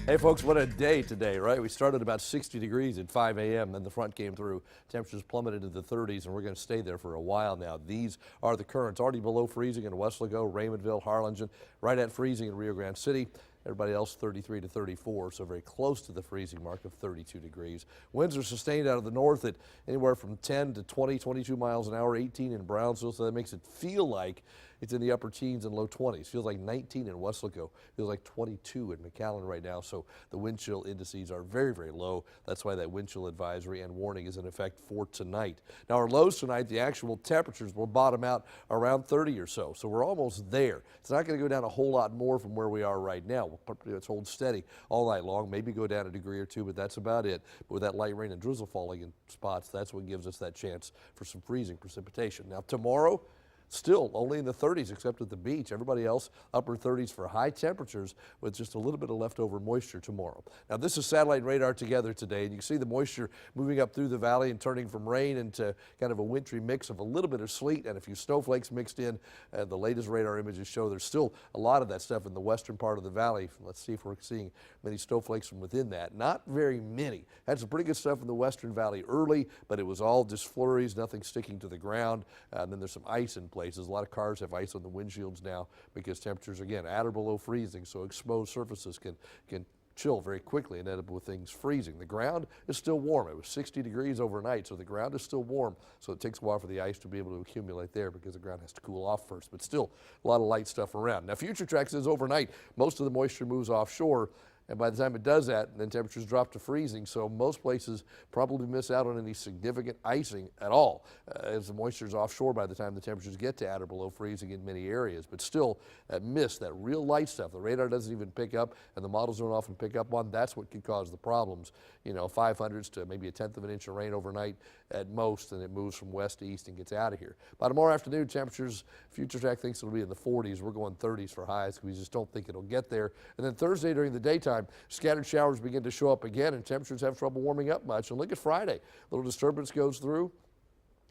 Hey folks, what a day today, right? We started about 60 degrees at 5 a.m. Then the front came through. Temperatures plummeted to the 30s, and we're going to stay there for a while now. These are the currents already below freezing in Weslaco, Raymondville, Harlingen, right at freezing in Rio Grande City. Everybody else 33 to 34, so very close to the freezing mark of 32 degrees. Winds are sustained out of the north at anywhere from 10 to 20, 22 miles an hour, 18 in Brownsville, so that makes it feel like it's in the upper teens and low 20s. Feels like 19 in Weslaco. Feels like 22 in McAllen right now, so the wind chill indices are very, very low. That's why that wind chill advisory and warning is in effect for tonight. Now our lows tonight, the actual temperatures will bottom out around 30 or so we're almost there. It's not going to go down a whole lot more from where we are right now. Let's hold steady all night long, maybe go down a degree or two, but that's about it. But with that light rain and drizzle falling in spots, that's what gives us that chance for some freezing precipitation. Now tomorrow, still only in the 30s except at the beach. Everybody else upper 30s for high temperatures with just a little bit of leftover moisture tomorrow. Now this is satellite radar together today, and you can see the moisture moving up through the valley and turning from rain into kind of a wintry mix of a little bit of sleet and a few snowflakes mixed in. The latest radar images show there's still a lot of that stuff in the western part of the valley. Let's see if we're seeing many snowflakes from within that. Not very many. Had some pretty good stuff in the western valley early, but it was all just flurries, nothing sticking to the ground. And then there's some ice in places. A lot of cars have ice on the windshields now because temperatures, again, at or below freezing, so exposed surfaces can chill very quickly and end up with things freezing. The ground is still warm. It was 60 degrees overnight, so the ground is still warm, so it takes a while for the ice to be able to accumulate there because the ground has to cool off first, but still a lot of light stuff around. Now Future Track says overnight most of the moisture moves offshore, and by the time it does that, then temperatures drop to freezing, so most places probably miss out on any significant icing at all as the moisture is offshore by the time the temperatures get to at or below freezing in many areas. But still, that mist, that real light stuff, the radar doesn't even pick up and the models don't often pick up on, that's what could cause the problems. You know, 500s to maybe a tenth of an inch of rain overnight at most, and it moves from west to east and gets out of here. By tomorrow afternoon, temperatures, Future Track thinks it'll be in the 40s. We're going 30s for highs. We just don't think it'll get there. And then Thursday during the daytime, scattered showers begin to show up again, and temperatures have trouble warming up much. And look at Friday. A little disturbance goes through.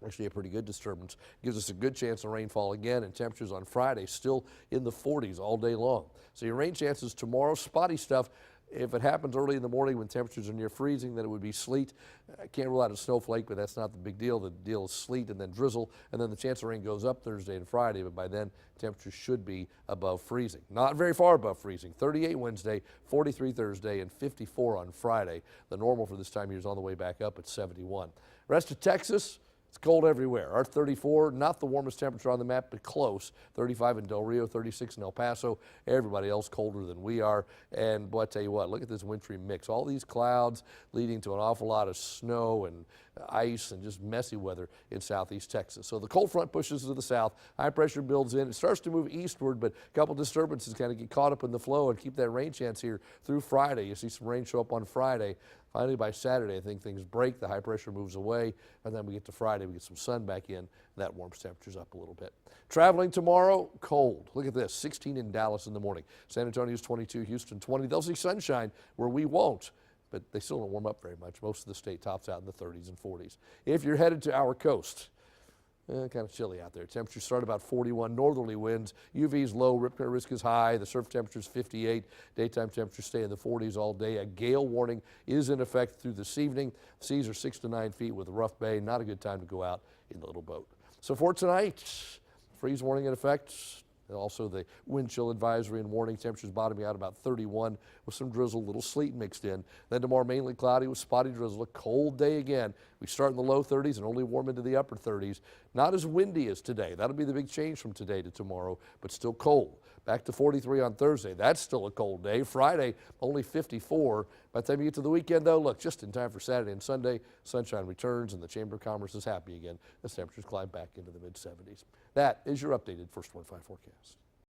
Actually, a pretty good disturbance. Gives us a good chance of rainfall again, and temperatures on Friday still in the 40s all day long. So your rain chances tomorrow, spotty stuff. If it happens early in the morning when temperatures are near freezing, then it would be sleet. I can't rule out a snowflake, but that's not the big deal. The deal is sleet and then drizzle, and then the chance of rain goes up Thursday and Friday, but by then temperatures should be above freezing. Not very far above freezing. 38 Wednesday, 43 Thursday, and 54 on Friday. The normal for this time of year is on the way back up at 71. Rest of Texas, it's cold everywhere. Our 34, not the warmest temperature on the map, but close. 35 in Del Rio, 36 in El Paso. Everybody else colder than we are. And boy, I tell you what, look at this wintry mix. All these clouds leading to an awful lot of snow and ice and just messy weather in southeast Texas. So the cold front pushes to the south. High pressure builds in. It starts to move eastward, but a couple disturbances kind of get caught up in the flow and keep that rain chance here through Friday. You see some rain show up on Friday. Finally, by Saturday, I think things break. The high pressure moves away, and then we get to Friday, we get some sun back in, and that warms temperatures up a little bit. Traveling tomorrow, cold. Look at this, 16 in Dallas in the morning. San Antonio's 22, Houston 20. They'll see sunshine where we won't, but they still don't warm up very much. Most of the state tops out in the 30s and 40s. If you're headed to our coast, kind of chilly out there. Temperatures start about 41, northerly winds. UV's low, rip current risk is high. The surf temperature is 58. Daytime temperatures stay in the 40s all day. A gale warning is in effect through this evening. Seas are 6 to 9 feet with a rough bay. Not a good time to go out in the little boat. So for tonight, freeze warning in effect. And also the wind chill advisory and warning. Temperatures bottoming out about 31 with some drizzle, little sleet mixed in. Then tomorrow mainly cloudy with spotty drizzle. A cold day again. We start in the low 30s and only warm into the upper 30s. Not as windy as today. That'll be the big change from today to tomorrow, but still cold. Back to 43 on Thursday. That's still a cold day. Friday, only 54. By the time you get to the weekend, though, look, just in time for Saturday and Sunday, sunshine returns and the Chamber of Commerce is happy again as temperatures climb back into the mid-70s. That is your updated First 25 forecast.